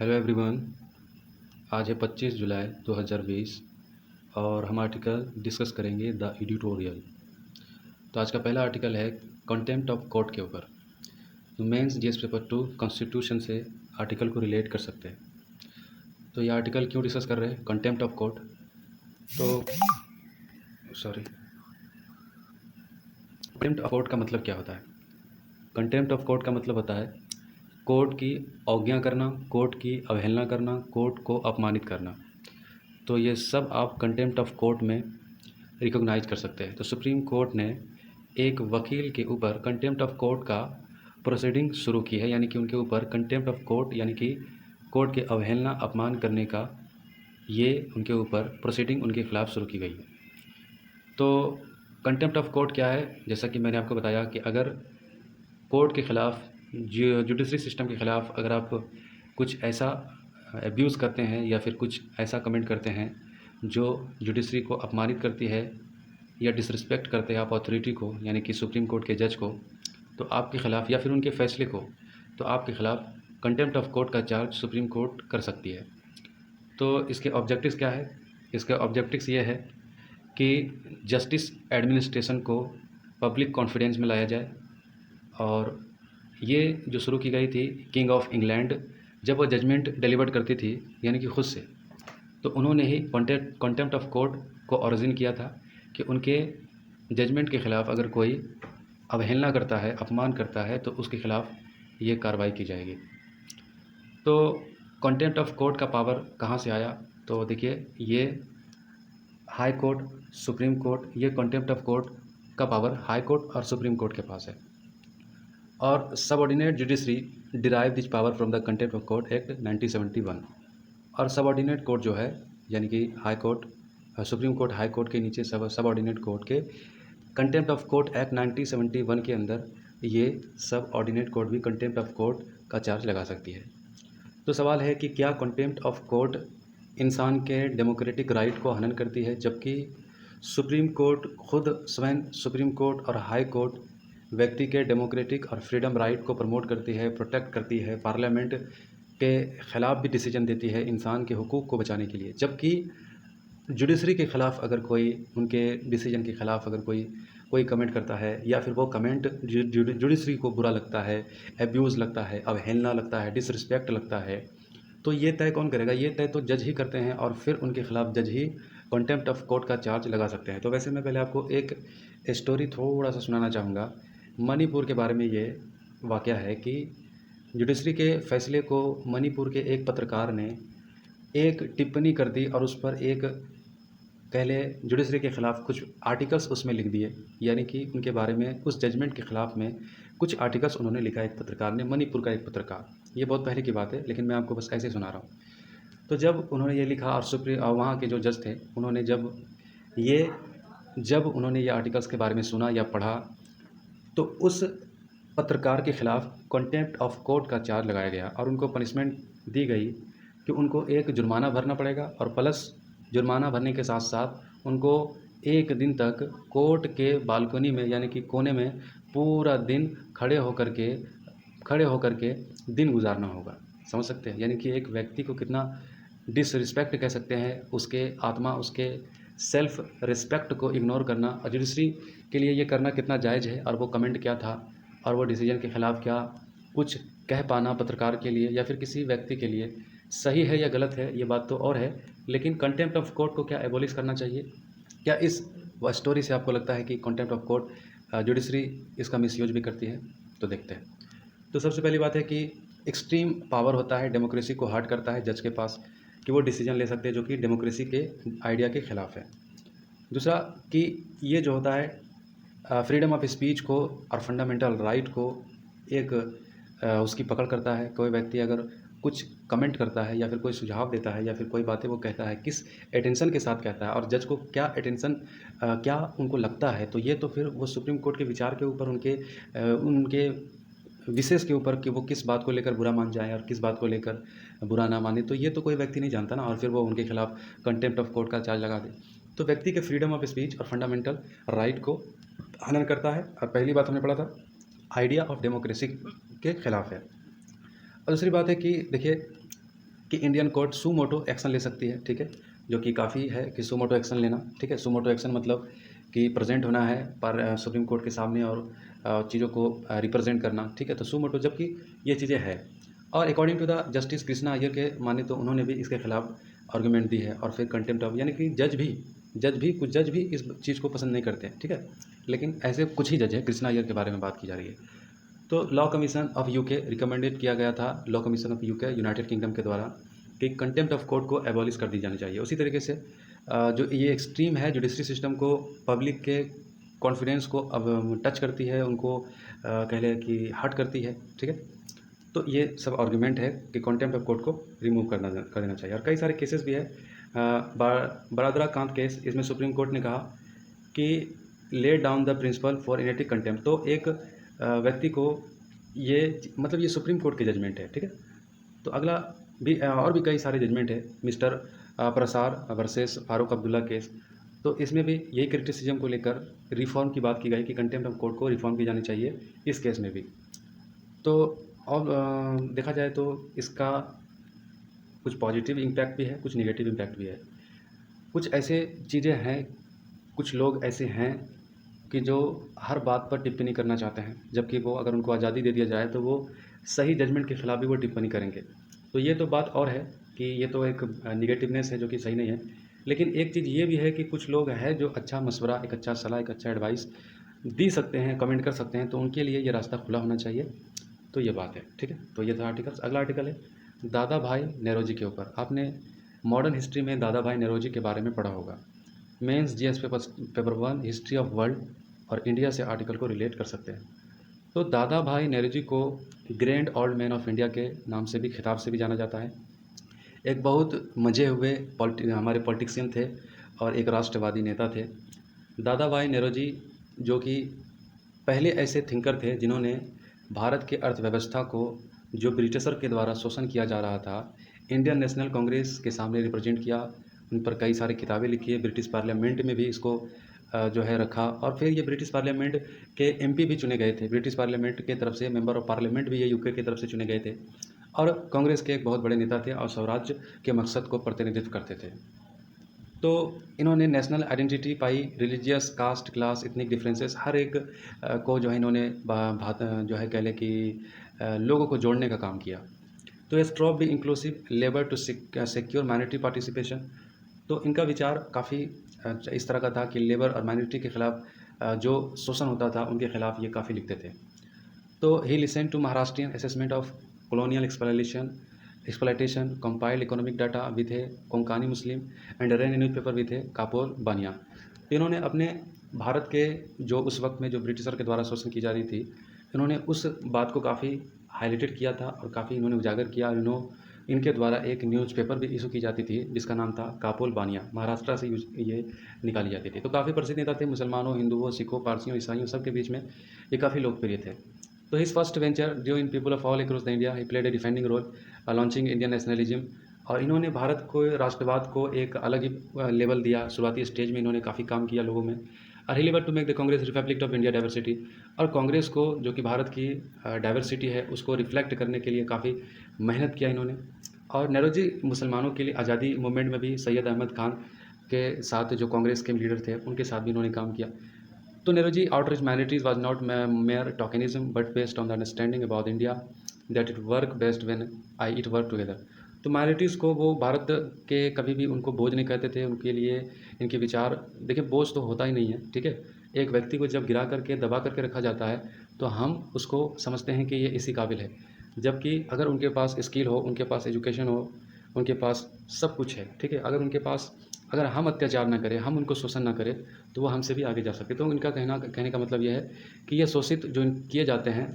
Hello everyone. आज है 25 जुलाई 2020 और हम आर्टिकल डिस्कस करेंगे द एडिटोरियल। तो आज का पहला आर्टिकल है कंटेम्प्ट ऑफ कोर्ट के ऊपर। तो मेंस जीएस पेपर 2 कॉन्स्टिट्यूशन से आर्टिकल को रिलेट कर सकते हैं। तो ये आर्टिकल क्यों डिस्कस कर रहे हैं? Contempt of court. तो कंटेम्प्ट ऑफ कोर्ट का मतलब क्या होता है? कंटेम्प्ट ऑफ कोर्ट का मतलब होता है कोर्ट की अवज्ञा करना, कोर्ट की अवहेलना करना, कोर्ट को अपमानित करना। तो ये सब आप कंटेम्प्ट ऑफ कोर्ट में रिकॉग्नाइज कर सकते हैं। तो सुप्रीम कोर्ट ने एक वकील के ऊपर कंटेम्प्ट ऑफ कोर्ट का प्रोसीडिंग शुरू की है, यानी कि उनके ऊपर कंटेम्प्ट ऑफ कोर्ट यानी कि कोर्ट के अवहेलना अपमान करने का ये उनके ऊपर प्रोसीडिंग उनके खिलाफ़ शुरू की गई है। तो कंटेम्प्ट ऑफ कोर्ट क्या है? जैसा कि मैंने आपको बताया कि अगर कोर्ट के ख़िलाफ़, जुडिशरी सिस्टम के ख़िलाफ़ अगर आप कुछ ऐसा एब्यूज़ करते हैं या फिर कुछ ऐसा कमेंट करते हैं जो जुडिशरी को अपमानित करती है या डिसरिस्पेक्ट करते हैं आप अथॉरिटी को, यानी कि सुप्रीम कोर्ट के जज को, तो आपके ख़िलाफ़ या फिर उनके फ़ैसले को, तो आपके ख़िलाफ़ कंटेम्प्ट ऑफ कोर्ट का चार्ज सुप्रीम कोर्ट कर सकती है। तो इसके ऑब्जेक्टिव्स क्या है? इसके ऑब्जेक्टिव्स ये है कि जस्टिस एडमिनिस्ट्रेशन को पब्लिक कॉन्फिडेंस में लाया जाए। और ये जो शुरू की गई थी किंग ऑफ इंग्लैंड, जब वो जजमेंट डिलीवर करती थी यानी कि खुद से, तो उन्होंने ही कंटेम्प्ट ऑफ कोर्ट को ओरिजिन किया था कि उनके जजमेंट के ख़िलाफ़ अगर कोई अवहेलना करता है, अपमान करता है, तो उसके ख़िलाफ़ ये कार्रवाई की जाएगी। तो कंटेम्प्ट ऑफ कोर्ट का पावर कहाँ से आया? तो देखिए, ये हाई कोर्ट, सुप्रीम कोर्ट, ये कंटेम्प्ट ऑफ कोर्ट का पावर हाई कोर्ट और सुप्रीम कोर्ट के पास है। और subordinate judiciary derive this power from the contempt of court act 1971। और सबऑर्डिनेट कोर्ट जो है, यानी कि high court, supreme court, high court के नीचे सबऑर्डिनेट कोर्ट के कंटेम्प्ट ऑफ कोर्ट एक्ट 1971 के अंदर ये सब ऑर्डिनेट कोर्ट भी कंटेम्प्ट ऑफ कोर्ट का चार्ज लगा सकती है। तो सवाल है कि क्या कंटेम्प्ट ऑफ कोर्ट इंसान के डेमोक्रेटिक राइट को हनन करती है, जबकि सुप्रीम कोर्ट खुद स्वयं, सुप्रीम कोर्ट और हाई कोर्ट व्यक्ति के डेमोक्रेटिक और फ्रीडम राइट को प्रमोट करती है, प्रोटेक्ट करती है, पार्लियामेंट के ख़िलाफ़ भी डिसीजन देती है इंसान के हुकूक़ को बचाने के लिए। जबकि जुडिशरी के ख़िलाफ़ अगर कोई, उनके डिसीजन के ख़िलाफ़ अगर कोई कोई कमेंट करता है या फिर वो कमेंट जुडिशरी को बुरा लगता है, एब्यूज़ लगता है, अवहेलना लगता है, डिसरिस्पेक्ट लगता है, तो ये तय कौन करेगा? ये तय तो जज ही करते हैं और फिर उनके ख़िलाफ़ जज ही कंटेम्प्ट ऑफ कोर्ट का चार्ज लगा सकते हैं। तो वैसे मैं पहले आपको एक स्टोरी थोड़ा सा सुनाना चाहूँगा। मणिपुर के बारे में ये वाक़या है कि जुडिशरी के फ़ैसले को मणिपुर के एक पत्रकार ने एक टिप्पणी कर दी और उस पर एक, कह लें, जुडिशरी के ख़िलाफ़ कुछ आर्टिकल्स उसमें लिख दिए, यानी कि उनके बारे में, उस जजमेंट के ख़िलाफ़ में कुछ आर्टिकल्स उन्होंने लिखा, एक पत्रकार ने, मणिपुर का एक पत्रकार। ये बहुत पहले की बात है, लेकिन मैं आपको बस ऐसे ही सुना रहा हूँ। तो जब उन्होंने ये लिखा और वहाँ के जो जज थे, उन्होंने उन्होंने ये आर्टिकल्स के बारे में सुना या पढ़ा, तो उस पत्रकार के ख़िलाफ़ कंटेम्प्ट ऑफ कोर्ट का चार्ज लगाया गया और उनको पनिशमेंट दी गई कि उनको एक जुर्माना भरना पड़ेगा और प्लस जुर्माना भरने के साथ साथ उनको एक दिन तक कोर्ट के बालकनी में, यानी कि कोने में, पूरा दिन खड़े होकर के दिन गुजारना होगा। समझ सकते हैं? यानी कि एक व्यक्ति को कितना डिसरिस्पेक्ट कह सकते हैं, उसके आत्मा, उसके सेल्फ रिस्पेक्ट को इग्नोर करना, और जुडिशरी के लिए ये करना कितना जायज़ है, और वो कमेंट क्या था और वो डिसीजन के ख़िलाफ़ क्या कुछ कह पाना पत्रकार के लिए या फिर किसी व्यक्ति के लिए सही है या गलत है, ये बात तो और है। लेकिन कंटेम्प्ट ऑफ कोर्ट को क्या एबॉलिश करना चाहिए? क्या इस स्टोरी से आपको लगता है कि कंटेम्प्ट ऑफ कोर्ट जुडिशरी इसका मिसयूज भी करती है? तो देखते हैं। तो सबसे पहली बात है कि एक्सट्रीम पावर होता है, डेमोक्रेसी को हार्ट करता है जज के पास कि वो डिसीजन ले सकते हैं जो कि डेमोक्रेसी के आइडिया के ख़िलाफ़ है। दूसरा कि ये जो होता है फ्रीडम ऑफ स्पीच को और फंडामेंटल राइट को एक उसकी पकड़ करता है। कोई व्यक्ति अगर कुछ कमेंट करता है या फिर कोई सुझाव देता है या फिर कोई बातें वो कहता है, किस अटेंशन के साथ कहता है और जज को क्या अटेंशन, क्या उनको लगता है, तो ये तो फिर वो सुप्रीम कोर्ट के विचार के ऊपर, उनके विशेष के ऊपर कि वो किस बात को लेकर बुरा मान जाए और किस बात को लेकर बुरा ना माने, तो ये तो कोई व्यक्ति नहीं जानता ना, और फिर वो उनके खिलाफ़ कंटेम्प्ट ऑफ कोर्ट का चार्ज लगा दे। तो व्यक्ति के फ्रीडम ऑफ स्पीच और फंडामेंटल राइट को हनन करता है। और पहली बात हमने पढ़ा था, आइडिया ऑफ डेमोक्रेसी के ख़िलाफ़ है। और दूसरी बात है कि देखिए, कि इंडियन कोर्ट सू मोटो एक्शन ले सकती है, ठीक है, जो कि काफ़ी है कि सू मोटो एक्शन लेना, ठीक है। सू मोटो एक्शन मतलब कि प्रेजेंट होना है पर सुप्रीम कोर्ट के सामने और चीज़ों को रिप्रेजेंट करना, ठीक है। तो सू मोटो जबकि ये चीज़ें है और according to the justice Krishna Iyer के माने तो उन्होंने भी इसके खिलाफ आर्गूमेंट दी है और फिर कंटेम्प्ट ऑफ, यानी कि कुछ जज भी इस चीज़ को पसंद नहीं करते हैं, ठीक है। लेकिन ऐसे कुछ ही जज हैं, कृष्णा अय्यर के बारे में बात की जा रही है। तो law commission of UK recommended किया गया था, law commission of UK United kingdom के द्वारा, कि कंटेम्प्ट ऑफ कोर्ट को एबॉलिश कर दी जानी चाहिए। उसी तरीके से जो ये एक्सट्रीम है जुडिशरी सिस्टम को, पब्लिक के कॉन्फिडेंस को अब टच करती है, उनको कह लें कि हर्ट करती है, ठीक है। तो ये सब आर्गूमेंट है कि कंटेम्प्ट ऑफ कोर्ट को रिमूव कर देना चाहिए। और कई सारे केसेस भी है, बरादरा कांत केस, इसमें सुप्रीम कोर्ट ने कहा कि lay down the principle for इनेटिक कंटेम्प्ट। तो एक व्यक्ति को ये मतलब ये सुप्रीम कोर्ट की जजमेंट है, ठीक है। तो अगला भी और भी कई सारे जजमेंट है, मिस्टर प्रसार वर्सेस फारूक अब्दुल्ला केस। तो इसमें भी यही क्रिटिसिज्म को लेकर रिफॉर्म की बात की गई कि कंटेम्प्ट ऑफ कोर्ट को रिफॉर्म की जानी चाहिए इस केस में भी। तो और देखा जाए तो इसका कुछ पॉजिटिव इम्पैक्ट भी है, कुछ नेगेटिव इम्पैक्ट भी है। कुछ ऐसे चीज़ें हैं, कुछ लोग ऐसे हैं कि जो हर बात पर टिप्पणी करना चाहते हैं, जबकि वो अगर उनको आज़ादी दे दिया जाए तो वो सही जजमेंट के खिलाफ भी वो टिप्पणी करेंगे। तो ये तो बात और है कि ये तो एक निगेटिवनेस है जो कि सही नहीं है। लेकिन एक चीज़ ये भी है कि कुछ लोग हैं जो अच्छा मशवरा, एक अच्छा सलाह, एक अच्छा एडवाइस दे सकते हैं, कमेंट कर सकते हैं, तो उनके लिए ये रास्ता खुला होना चाहिए। तो ये बात है, ठीक है। तो ये था आर्टिकल्स। अगला आर्टिकल है दादा भाई नेरोजी के ऊपर। आपने मॉडर्न हिस्ट्री में दादा भाई नेरोजी के बारे में पढ़ा होगा। Mains GS paper 1 history of world और इंडिया से आर्टिकल को रिलेट कर सकते हैं। तो दादा भाई नेरोजी को grand old man of India के नाम से भी, खिताब से भी जाना जाता है। एक बहुत मजे हुए हमारे पॉलिटिशियन थे और एक राष्ट्रवादी नेता थे दादा भाई नेरोजी, जो कि पहले ऐसे थिंकर थे जिन्होंने भारत के अर्थव्यवस्था को, जो ब्रिटिशर के द्वारा शोषण किया जा रहा था, इंडियन नेशनल कांग्रेस के सामने रिप्रेजेंट किया। उन पर कई सारी किताबें लिखी है, ब्रिटिश पार्लियामेंट में भी इसको जो है रखा और फिर ये ब्रिटिश पार्लियामेंट के एमपी भी चुने गए थे। ब्रिटिश पार्लियामेंट के तरफ से मेंबर ऑफ पार्लियामेंट भी ये यूके की तरफ से चुने गए थे और कांग्रेस के एक बहुत बड़े नेता थे और स्वराज्य के मकसद को प्रतिनिधित्व करते थे। तो इन्होंने नेशनल आइडेंटिटी पाई, religious, caste, class, ethnic differences हर एक को जो है इन्होंने जो है कह लें कि लोगों को जोड़ने का काम किया। तो स्ट्रॉप भी inclusive labour to secure minority participation. तो इनका विचार काफ़ी इस तरह का था कि लेबर और माइनॉरिटी के खिलाफ जो शोषण होता था उनके खिलाफ ये काफ़ी लिखते थे। तो he listen to Maharashtrian assessment of colonial exploitation, compiled economic data with a Konkani Muslim and ran a newspaper with a Kapol Bania. तो इन्होंने अपने भारत के जो उस वक्त में जो ब्रिटिशर के द्वारा शोषण की जा रही थी, इन्होंने उस बात को काफ़ी हाईलाइटेड किया था और काफ़ी इन्होंने उजागर किया और इनके द्वारा एक न्यूज़पेपर भी इशू की जाती थी जिसका नाम था कापोल बानिया। महाराष्ट्र से ये निकाली जाती थी। तो काफ़ी प्रसिद्ध नेता थे, मुसलमानों, हिंदुओं, सिखों, पारसियों, ईसाइयों सब के बीच में ये काफ़ी लोकप्रिय थे। तो his first venture due in people of all across the India he played a defending role launching Indian nationalism. और इन्होंने भारत को, राष्ट्रवाद को एक अलग ही लेवल दिया। शुरुआती स्टेज में इन्होंने काफ़ी काम किया लोगों में। और ही लेवर to make the Congress republic of India diversity. और कांग्रेस को, जो कि भारत की डाइवर्सिटी है, उसको रिफ्लेक्ट करने के लिए काफ़ी मेहनत किया इन्होंने। और नेरोजी मुसलमानों के लिए आज़ादी मूवमेंट में भी सैयद अहमद खान के साथ, जो कांग्रेस के लीडर थे, उनके साथ भी इन्होंने काम किया। तो Naoroji outreach minorities was not mere tokenism but based on the understanding about India that it work best when it work together। तो माइनॉरिटीज़ को वो भारत के कभी भी उनको बोझ नहीं कहते थे। उनके लिए इनके विचार, देखिए बोझ तो होता ही नहीं है, ठीक है। एक व्यक्ति को जब गिरा करके, दबा करके रखा जाता है तो हम उसको समझते हैं कि ये इसी काबिल है। जबकि अगर उनके पास स्किल हो, उनके पास एजुकेशन हो, उनके पास सब कुछ है, ठीक है, अगर हम अत्याचार ना करें, हम उनको शोषण ना करें, तो वो हमसे भी आगे जा सकते। तो इनका कहने का मतलब ये है कि ये शोषित जो किए जाते हैं,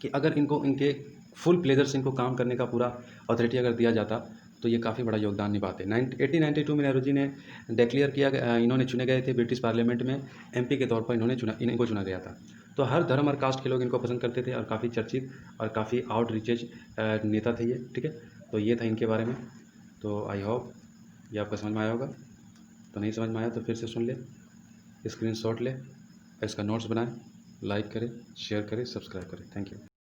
कि अगर इनको इनके फुल प्लेजर से इनको काम करने का पूरा अथॉरिटी अगर दिया जाता तो ये काफ़ी बड़ा योगदान निभाते। 1892 में नेहरू जी ने डिक्लेयर किया, इन्होंने चुने गए थे ब्रिटिश पार्लियामेंट में, एमपी के तौर पर इनको चुना गया था। तो हर धर्म और कास्ट के लोग इनको पसंद करते थे और काफ़ी चर्चित और काफ़ी आउटरीचेज नेता थे ये, ठीक है। तो ये था इनके बारे में। तो आई होप ये आपको समझ में आया होगा। तो नहीं समझ में आया तो फिर से सुन ले, स्क्रीनशॉट ले, इसका नोट्स बनाएं, लाइक करें, शेयर करें, सब्सक्राइब करें। Thank you.